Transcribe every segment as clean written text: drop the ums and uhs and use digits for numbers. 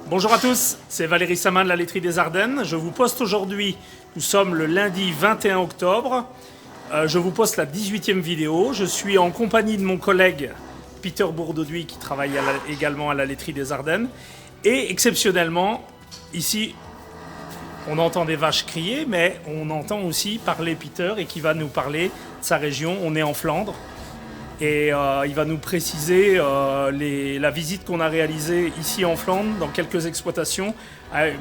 Bonjour à tous, c'est Valérie Samin de la laiterie des Ardennes. Je vous poste aujourd'hui, nous sommes le lundi 21 octobre, je vous poste la 18e vidéo. Je suis en compagnie de mon collègue Peter Bourdauduit qui travaille également à la laiterie des Ardennes. Et exceptionnellement, ici, on entend des vaches crier, mais on entend aussi parler Peter et qui va nous parler de sa région. On est en Flandre. Et il va nous préciser la visite qu'on a réalisée ici en Flandre, dans quelques exploitations,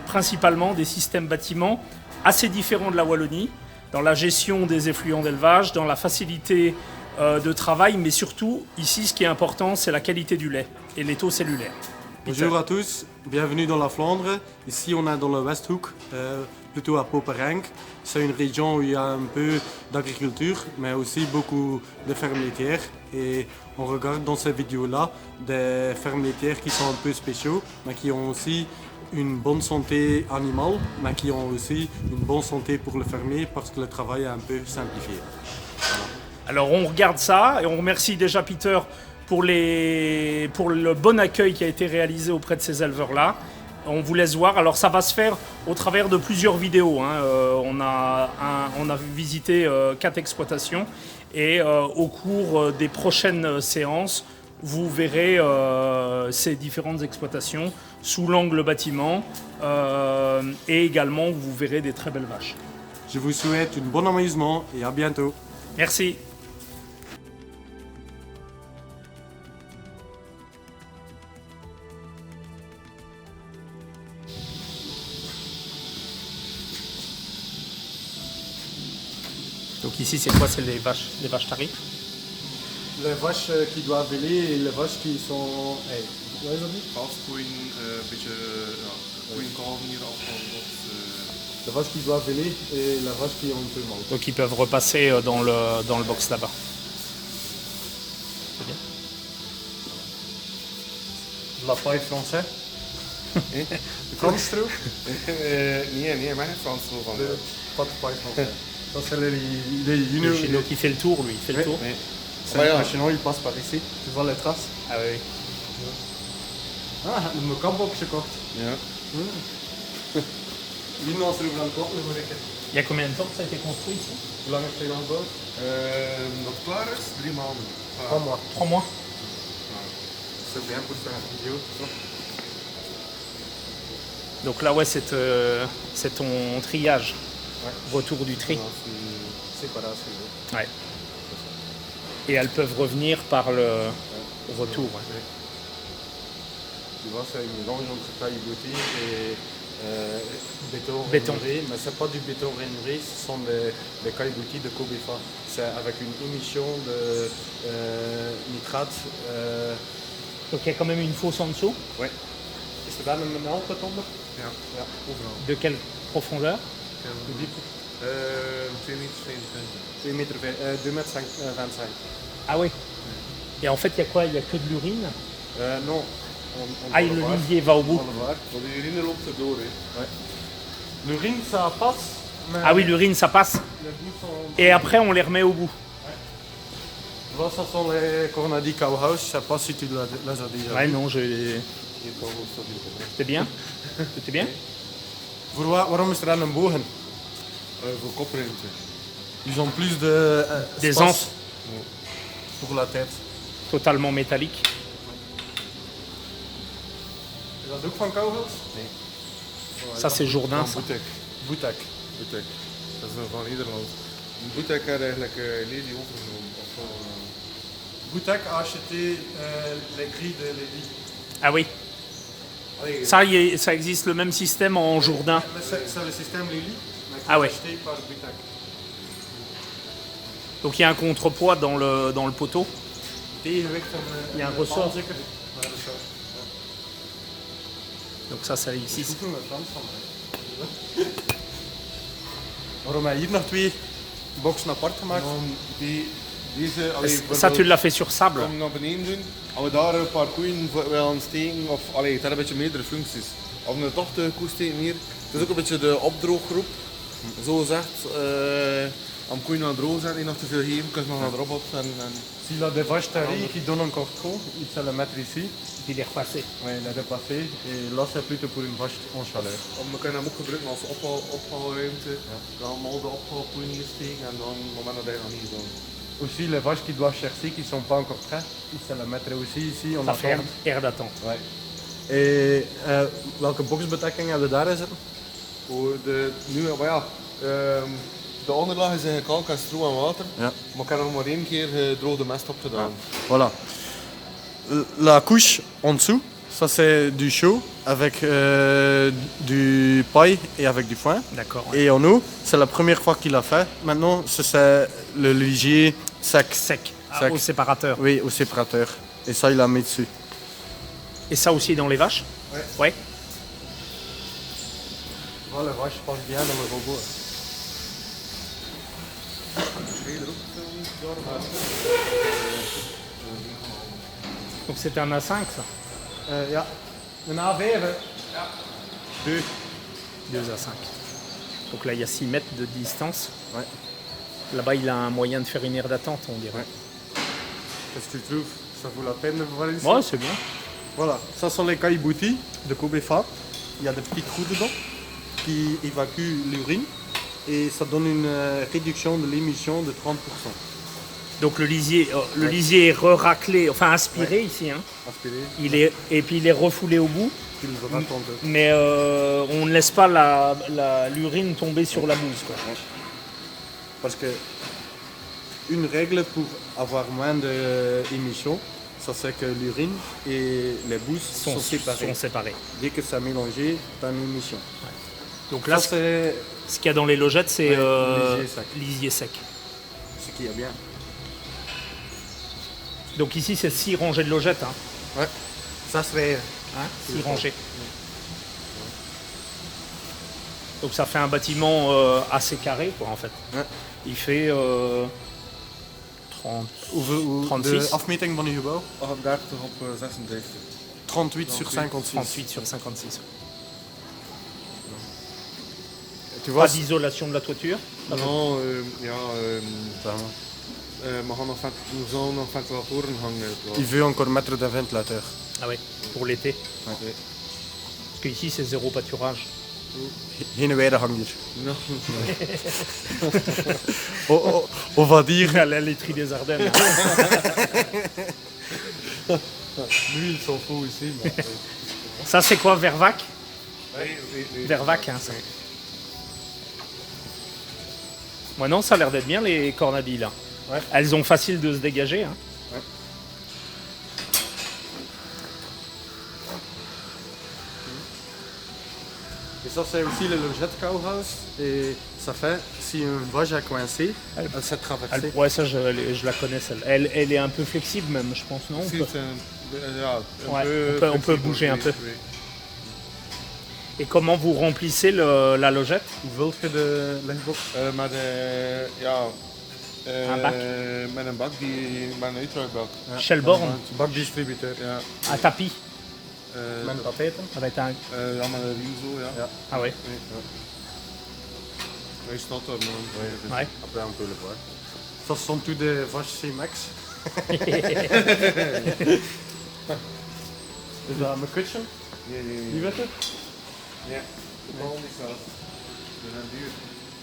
principalement des systèmes bâtiments assez différents de la Wallonie, dans la gestion des effluents d'élevage, dans la facilité de travail, mais surtout, ici, ce qui est important, c'est la qualité du lait et les taux cellulaires. Bonjour à tous, bienvenue dans la Flandre. Ici, on est dans le Westhoek, plutôt à Poperinck. C'est une région où il y a un peu d'agriculture, mais aussi beaucoup de fermes laitières. Et on regarde dans ces vidéos-là des fermes laitières qui sont un peu spéciaux, mais qui ont aussi une bonne santé animale, mais qui ont aussi une bonne santé pour le fermier parce que le travail est un peu simplifié. Voilà. Alors on regarde ça et on remercie déjà Peter pour le bon accueil qui a été réalisé auprès de ces éleveurs-là. On vous laisse voir. Alors ça va se faire au travers de plusieurs vidéos. On a visité 4 exploitations et au cours des prochaines séances, vous verrez ces différentes exploitations sous l'angle bâtiment et également vous verrez des très belles vaches. Je vous souhaite un bon amusement et à bientôt. Merci. Donc ici, c'est quoi? C'est les vaches tarifs? Les vaches qui doivent véler et les vaches qui sont... Hey, wat is dat niet? Afkoeien, een beetje koeien hier afvallen. Les vaches qui doivent véler et les vaches qui ont un peu mal. Donc ils peuvent repasser dans le box là-bas. C'est bien. La paille français. Franstro? Nee, maar geen Franstro van. Pas de paille français. Ça c'est les Le chino qui fait le tour, lui, il fait le tour. Oui. Le chino il passe par ici. Tu vois les traces? Ah oui. Ah, een kampbox gekocht. Ja. Wie als er over aan het kopen voor ik. Il y a combien de temps que ça a été construit ici? Hoe lang heb je al gebouwd? Dat klaar is? 3 maanden. 3 mois. 3 mois. C'est bien pour faire une vidéo. Donc là, ouais, c'est ton triage. Ouais. Retour du tri. Séparation. Ouais. Et elles peuvent revenir par le retour. Ouais. Tu vois, c'est une longue entre taille boutique et béton. Rainuré, mais ce n'est pas du béton rainuré, ce sont des caillebotis de Cobefa. C'est avec une émission de nitrate. Donc il y a quand même une fosse en dessous. Oui. Is er daar een open tombe? Ja. Ja, overal. De quelle profondeur? 2 meter 25. 2 meter, 2 meter 25. Ah oui. Et en fait, il y a quoi? Il y a que de l'urine? Non. L'olivier va au bout. Want de urine loopt erdoor. Ouais. L'urine, ça passe. Mais Ah oui, l'urine, ça passe. les bouts sont... Et après, on les remet au bout. Là, ça sont les Cornadi Cowhouse. Je ne sais pas si tu les as déjà Ouais, vus. non, C'était bien? C'était bien? Waarom is er aan een bogen? Voor kopruimte. Ils ont plus de D'aisance. pour la tête. Totalement métallique. Is dat ook van Cowhouse? Nee. Ça, c'est Jourdain. Van Ça. Boetek. Boetek. Dat is van Nederland. Boetek had eigenlijk Lely overgenomen. Boetek a acheté les grilles de Lely. Ah oui. Allee, Ça existe le même système en Jourdain. C'est le système Lely, mais qui Ah est ouais. acheté par Boetek. Donc il y a un contrepoids dans le poteau. Tegenwicht van Il y a un ressort. zeker? Ja, ressort. Donc ça ici. Zoeken we Frans van mij. Waarom hij hier nog 2 boxen apart gemaakt? Deze, allee, Ça, tu l'as fait sur sable. Kom naar beneden doen. Als we daar een paar koeien willen steken, of allee, het heeft een beetje meerdere functies. Als we een tochtige koe steken hier, het is ook een beetje de opdrooggroep, zo gezegd. Am koeien aan droog zetten, niet nog te veel geven, kun je nog een erop en S'il a des vaches taries qui donnent encore trop, il sait le mettre ici. Puis les repasser. Ouais, il a dépassé. Et là, c'est plutôt pour une vache en chaleur. we kunnen hem ook gebruiken als ophaalruimte. Dan gaan we al de ophaalkoeien hier steken en dan op het moment dat hij nog niet is dan. Aussi, les vaches qui doivent chercher, qui ne sont pas encore prêtes, il sait le mettre aussi ici. On Ça fait attend. air d'attente. Ouais. Et welke boxbedekking hebben we daarin zitten? Maar ja, de onderlaag is eigenlijk kalk en stro en water. Ja. Maar ik heb er nog maar één keer gedroogde mest op gedaan. Voilà. La couche en dessous, ça c'est du chaud avec du paille et avec du foin. D'accord. Ouais. Et en haut, c'est la première fois qu'il a fait. Maintenant, c'est le lisier sec. Sec. Sec. Au séparateur. Oui, au séparateur. Et ça, il a mis dessus. Et ça aussi dans les vaches? Ouais. Ouais. Voilà, la vache passe bien dans le robot. Donc c'est un A5 ça? Ja, een A4. Deux. 2 A5. Donc là il y a 6 mètres de distance. Ouais. Là-bas il a un moyen de faire une aire d'attente on dirait. Ouais. Qu'est-ce que tu trouves? Ça vaut la peine de voir ici? Ouais, c'est bien. Voilà, ça sont les caillebotis de Kobe Farm. Il y a des petits trous dedans qui évacuent l'urine et ça donne une réduction de l'émission de 30%. Donc le lisier est raclé, enfin aspiré ici. Hein. Aspiré, Et puis il est refoulé au bout. qu'il raconte. Mais on ne laisse pas l'urine tomber sur la bouse. Quoi. Parce que une règle pour avoir moins d'émissions, ça c'est que l'urine et les bouses sont séparées. Sont Dès que ça mélangé, tu as une émission. Donc là, Ça c'est ce qu'il y a dans les logettes, c'est lisier sec. lisier sec. ce qui est bien. Donc ici, c'est 6 rangées de logettes. Hein. Ouais. Ça serait 6 rangées. Donc ça fait un bâtiment assez carré, quoi, en fait. Ouais. Il fait 30, de 36, afmeting van uw gebouw? 38 op 36. 38 sur 56. 38 sur 56. Tu vois, Pas d'isolation de la toiture. Nou, ja, Vraiment. we gaan nog ventilatoren hangen. il veut encore mettre des ventilateurs. Ah ouais, pour l'été. Ouais. Parce qu'ici, c'est zéro pâturage. Geen weidehanger. Non. On va dire. À la laiterie des Ardennes. Lui, il s'en fout ici. Mais... Ça, c'est quoi, Vervac? Oui. Vervac, hein, ça. Ouais, non, ça a l'air d'être bien, les cornadilles, là. Ouais. Elles ont facile de se dégager. Hein. Et ça, c'est aussi le logette cowhouse. Et ça fait, si une vache est coincée, elle s'est traversée. Ouais, ça, je la connais, celle. Elle est un peu flexible, même, je pense, non? On Si, peut- het zijn, ja, een Ouais, peu on peut flexibel, bouger un oui, peu. oui. Et comment vous remplissez la logette? Hoeveel je de legbox? Met ja, Een bak? met een bak, met een uitruikbak. Shellborn, Bakdistributeur. Ja, à tapis. Met tapijten. Ça va être un... ja, met een riem zo, ja. Ja. Ah ouais, Hij staat daar, man. ouais. Après, on peut le voir. Ça, ce sont tous des vaches C-Max. Is dat mijn kutje? Die witte? Ja, al die zelf. Dat is duur.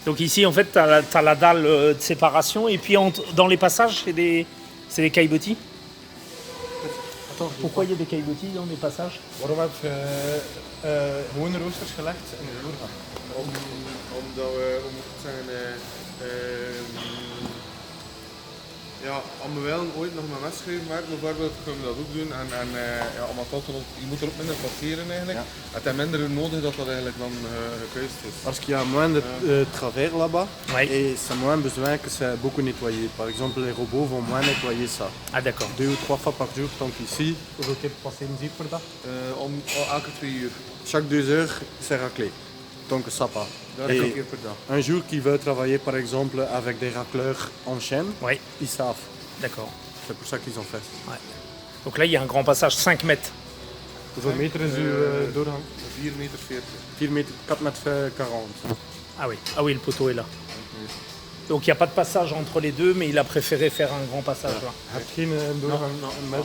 Donc ici, en fait, tu as la dalle de séparation. Et puis, dans les passages, c'est des caillebotis. Attends, Pourquoi il y a des caillebotis dans les passages? waarom heb je gewone roosters gelegd in de vloergang? Omdat we, hoe moet ik het zeggen, ja, als we wel ooit nog met wedstrijden werken bijvoorbeeld, kunnen we dat ook doen. En ja, omdat dat dan ook, je moet er ook minder passeren eigenlijk. Ja. Het is minder nodig dat dat eigenlijk dan gekuist is. Parce qu'il y a moins de travers là-bas Ouais. et c'est moins besoin que c'est beaucoup nettoyé. Par exemple, les robots vont moins nettoyer ça. Ah d'accord. 2 ou 3 fois par jour, tant qu'ici, hoeveel keer passeren ze per dag? Om elke 2 uur. Chaque 2 heures, c'est raclé. Donc ça part. Dat Et is 1 keer per dag. un jour qui veut travailler par exemple avec des racleurs en chaîne, Oui, ils savent. d'accord. C'est pour ça qu'ils ont fait. Donc là, il y a un grand passage, 5 mètres. Hoeveel meter is uw doorgang? 4,40 meter. 4 meter, 4 meter 40. Ah oui, le poteau est là. Donc il n'y a pas de passage entre les deux, mais il a préféré faire un grand passage là. Je heb geen doorgang met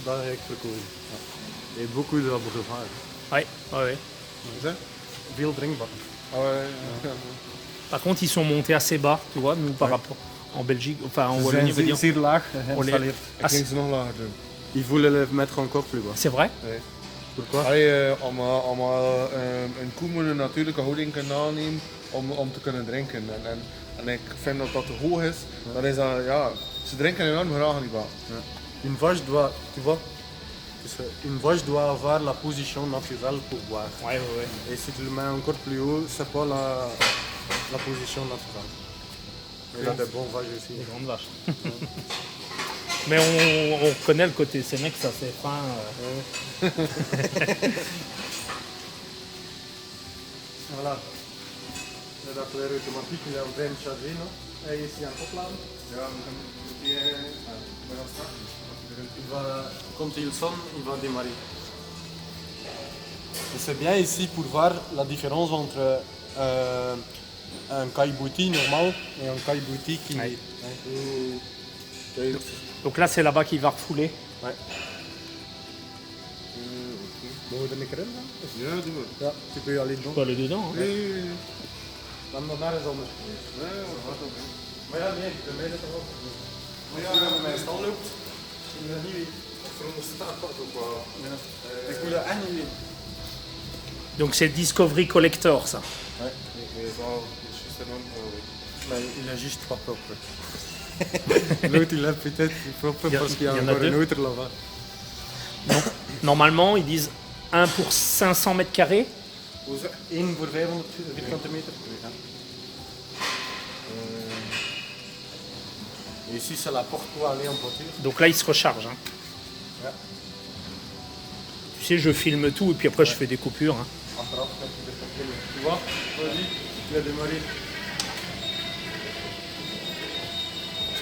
daar heb ik verkozen. Ja. Et beaucoup de breuvage. Ouais, ouais, ouais. Is dat? Veel drinkbakken. Oh, ja. Par contre, ils sont montés assez bas, tu vois, nous par rapport en Belgique, enfin en Wallonie, je veux dire. zeer laag On les- geïnstalleerd. Ik ging ze nog lager doen. Ils voulaient le mettre encore plus bas. C'est vrai? Pourquoi? Allee, om een koe moet een natuurlijke houding kunnen aannemen om te kunnen drinken. En ik vind dat dat te hoog is. Dan is dat, ja, ze drinken enorm graag niet wat. Une vache doit, tu vois, une vache doit avoir la position naturelle pour boire. Ouais, ouais, ouais. Et si tu le mets encore plus haut, c'est pas la position naturelle. Et là, des bons vaches aussi. Des grandes vaches. Mais on reconnaît le côté, ces mecs, ça c'est fin. Voilà. Dat weer automatiek in jouw vreemd chargé nog. Hij is hier aan het opladen. Ja, we gaan starten. Quand il sonne, il va démarrer. Et c'est bien ici pour voir la différence entre un caillebotis normal et un caillebotis qui... Ouais. Ouais. Donc là, c'est là-bas qu'il va refouler. Ouais. Mogen we er een keer in dan? Ja, doe maar. Ja, tu peux y aller dedans. On peut aller dedans. Hein. Nee. Dan daarna is anders geweest. Nee, dat gaat ook niet. Maar ja, nee, de meiden toch ook. Maar ja, als je met mijn stal loopt, moet je dat niet weten. Veronderstaat dat ook wel. Ik moet dat echt niet weten. Donc c'est Discovery Collector, ça. Ouais. Ik weet wel, het is juist enorm groot. Mais il est juste pas propre. L'autre il est peut-être propre Il y a- parce qu'il y a il y en a encore un deux. autre là-bas. Normalement, ils disent 1 pour 500 mètres carrés. Hoe is dat? 1 voor 500 vierkante meter. Ja. Et ici c'est la porte pour aller en voiture. Donc là, il se recharge. Hein. Ouais. Tu sais, je filme tout et puis après, je fais des coupures. Hein. Achteraf heb je de controle. Tu vois, vas-y, il a démarré.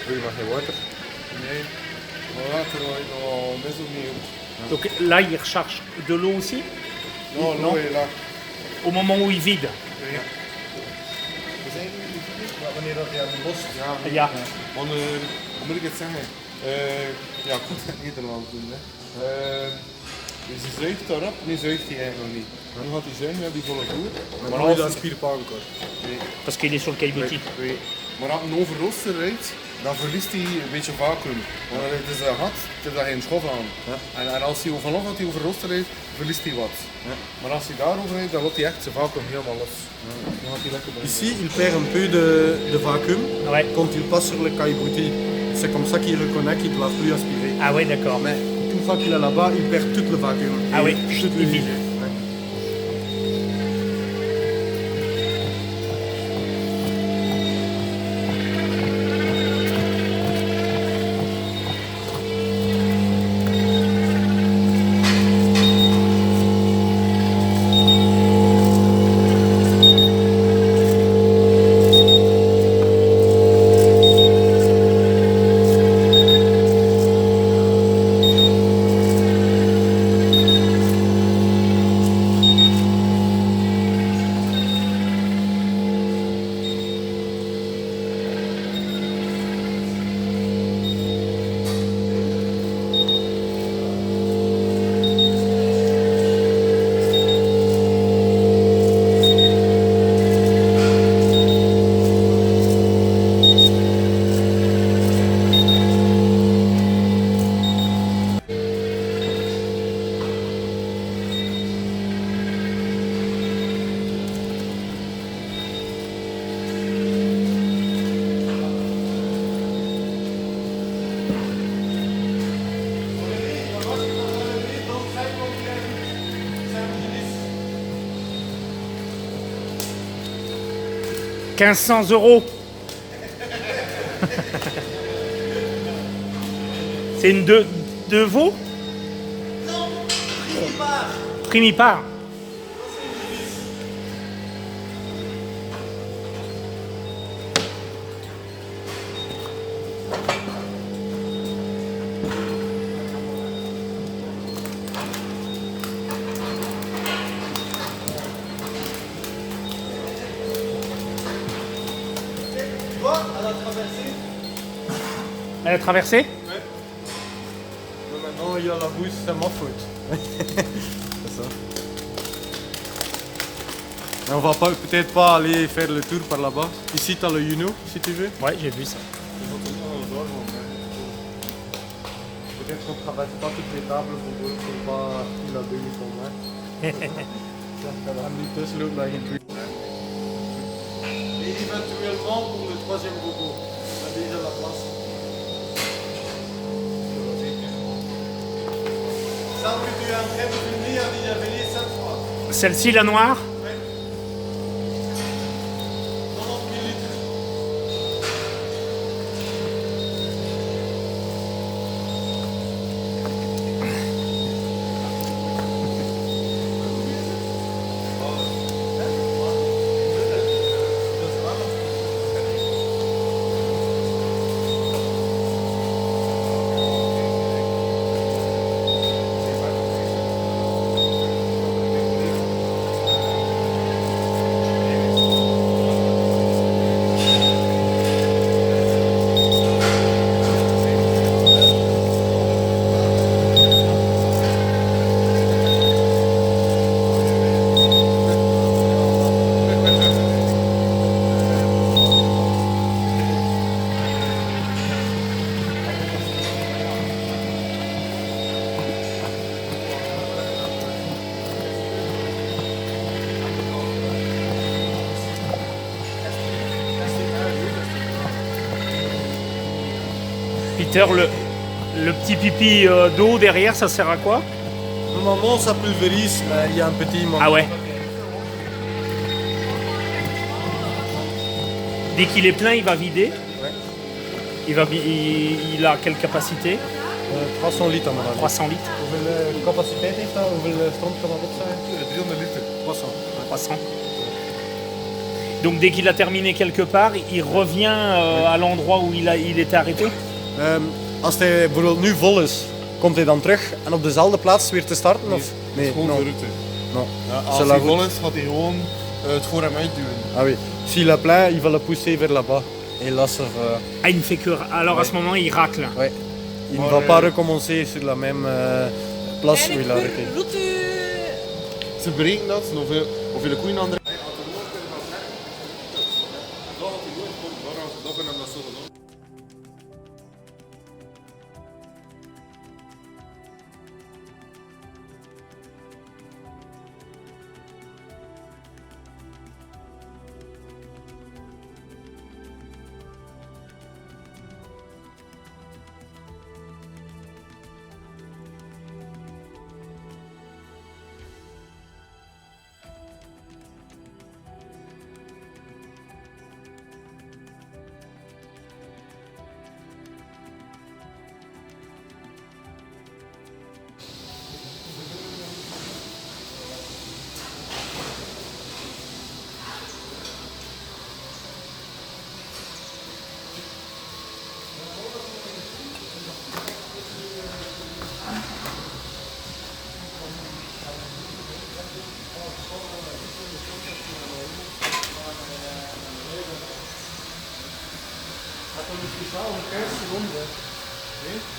Speel maar geen water. Nee. Maar later nog best ook niet op. Donc là, il recharge de l'eau aussi No, Non. no, là. au moment où il vide. Nee. We zijn nu in de video. Ja, wanneer dat je aan de bos. Ja, Ja. want, hoe moet ik het zeggen? Ja, ik moet het in Nederland doen. Hè. Dus die zuigt daarop, nu zuigt hij eigenlijk nog niet. Nu gaat hij zuigen naar die volle voer. Maar als dat hij- aspire pas encore. Nee, Parce qu'il est sur le caillebotis. nee. Maar als een overrooster rijdt, dan verliest hij een beetje vacuüm. Want het is een gat, het heeft daar geen schof aan. Ja. En als hij vanaf dat hij overrooster rijdt, verliest hij wat. Ja. Maar als hij daarover rijdt, dan laat hij echt zijn vacuüm helemaal los. Dan gaat hij lekker bij. Ici, il perd un peu de vacuum Ouais. quand il passe sur le caillebotis. C'est comme ça qu'il reconnaît qu'il ne doit plus aspirer. Ah ouais, d'accord. Mais une fois qu'il est là-bas, il perd tout le vacuum. Ah Et oui, tout il vide. Ouais. « 1500 €. C'est une de veau? Non, primipare. Primipare. Elle est traversée? Mais maintenant, il y a la bouche, c'est ma faute. C'est ça. Mais on va peut-être pas aller faire le tour par là-bas. Ici, tu as le Juno, si tu veux. Ouais, j'ai vu ça. Peut-être qu'on ne traverse pas toutes les tables pour pas qu'il a deux pour moi. Ça va niet tussenloop naar je buurt. Et éventuellement pour le troisième robot. On a déjà la place. Celle que tu es en train de filmer a déjà venu 7 fois. Celle-ci, la noire? Oui. 90 litres. Peter, le petit pipi d'eau derrière, ça sert à quoi? Normalement, ça pulvérise, mais il y a un petit moment. Ah ouais. Dès qu'il est plein, il va vider. Ouais. Il a quelle capacité? 300 litres, à mon avis. 300 litres. Hoeveel capaciteit heeft dat? Hoeveel stroom kan dat opzijn? 300 liter. 300. 300. Donc dès qu'il a terminé quelque part, il revient à l'endroit où il était arrêté? Als hij bijvoorbeeld nu vol is, komt hij dan terug en op dezelfde plaats weer te starten? Of? Nee, Gewoon non. de route. Non. Ja, C'est als la hij route. vol is, gaat hij gewoon het voor hem uitduwen. Ah oui. S'il est plein, il va le pousser vers là-bas. Et là, ça va... Ah, il ne fait que... Alors à ce moment, il racle. Ouais. Il ne Ouais, va pas ouais. recommencer sur la même place où il a arrêté. Ze berekenen dat, hoeveel koeien aan de...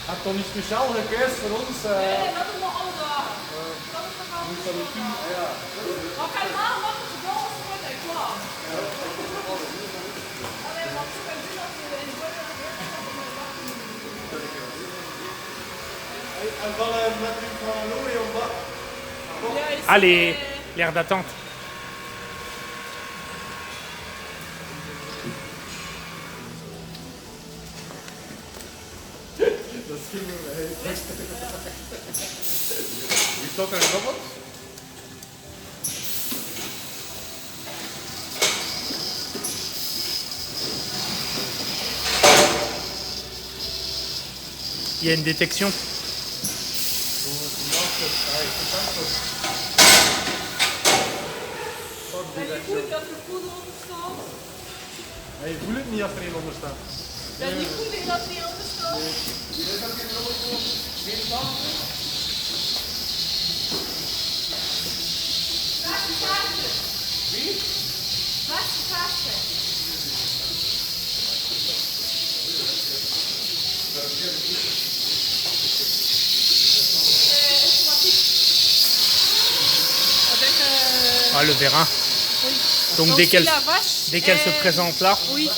Had toch niet speciaal gekeurd voor ons? Nee, dat is nog alle dagen. Dat is nog altijd klaar. Maar kan maar wachten tot alles wordt en klaar. Alleen wat ze kunnen doen als je in worden, dan wordt En dan met u van Louis op bad. Allez, l'air d'attente. Wie staat er nog wat? Il y a une détection. En je voelt dat er voeding onder staat. Je voelt het niet als er een onder staat. Dat die voeding dat er onder staat. Waar is de kaartje? Wie? Waar is de kaartje? Ah, le vérin. Oui. Donc dès si qu'elle la vache se est- présente là, Oui.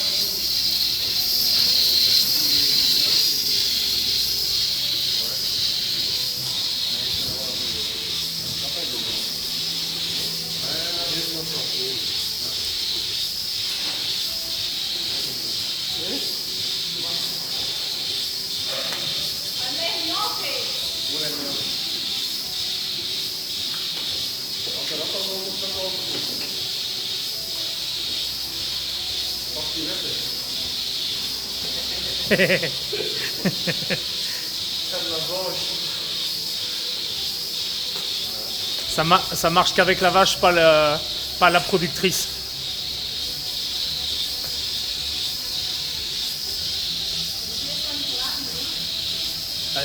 ça marche qu'avec la vache, pas la productrice.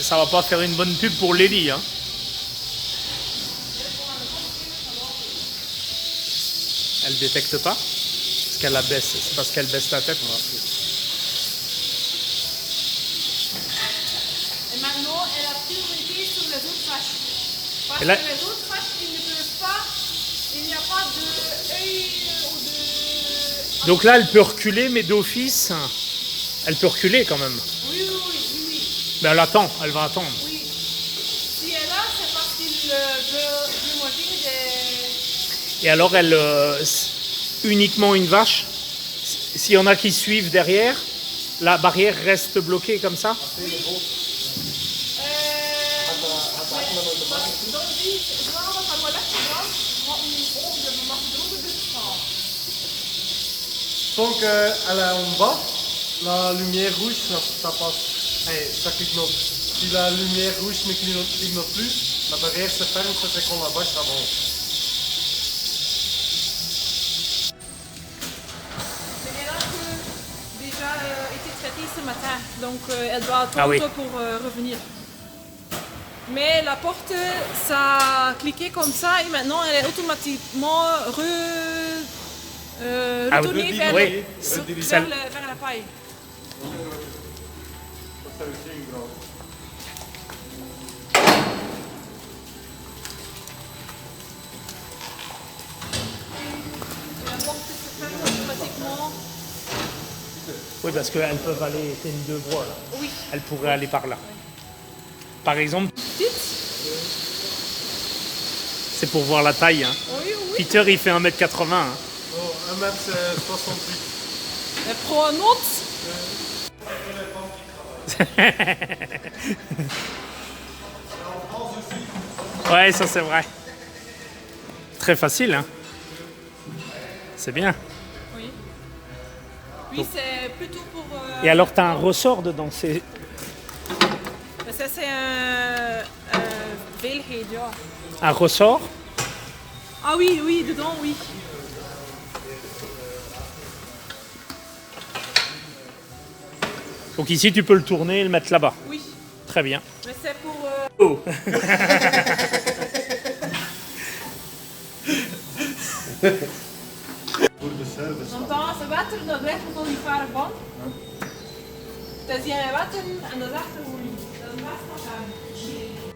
Ça va pas faire une bonne pub pour Lélie, hein. Elle détecte pas parce qu'elle la baisse. C'est parce qu'elle baisse la tête. Et maintenant, elle a priorité sur les autres vaches. Parce Et là- que les autres vaches, ils ne peuvent pas, il n'y a pas d'œil ou de... Donc là, elle peut reculer, mais d'office, elle peut reculer quand même. Oui, oui, oui, oui, oui. Mais elle va attendre. Oui. Si elle est là, c'est parce qu'il veut manger des... Et alors, uniquement une vache. S'il y en a qui suivent derrière, la barrière reste bloquée comme ça. Tant qu'elle est en bas, la lumière rouge, ça passe. Ça clignote. Si la lumière rouge ne clignote plus, la barrière se ferme, ça fait quand la vache avance. Elle a déjà été traitée ce matin, donc elle doit attendre Ah oui. pour revenir. Mais la porte, ça a cliqué comme ça et maintenant elle est automatiquement retournée vers, oui. vers la paille. Et la porte se ferme automatiquement. Oui, parce qu'elles peuvent aller, c'est une deux voies là. Oui. Elles pourraient aller par là. Par exemple, Petite. c'est pour voir la taille, hein. Oui, oui. Peter, il fait 1m80. Hein. Oh, 1m68. Elle prend un autre. Ouais, ça c'est vrai. Très facile, hein. C'est bien. Oui. Puis c'est plutôt pour... Et alors, tu as un ressort dedans. Ça c'est un veelheid, ja. Un ressort. Ah oui, oui, dedans, oui. Donc ici, tu peux le tourner et le mettre là-bas. Oui. Très bien. Mais c'est pour... Oh. Want dan als het water, dat blijft op die varen van. Het is hier water en dat is achterolie. Dat is best nog aan.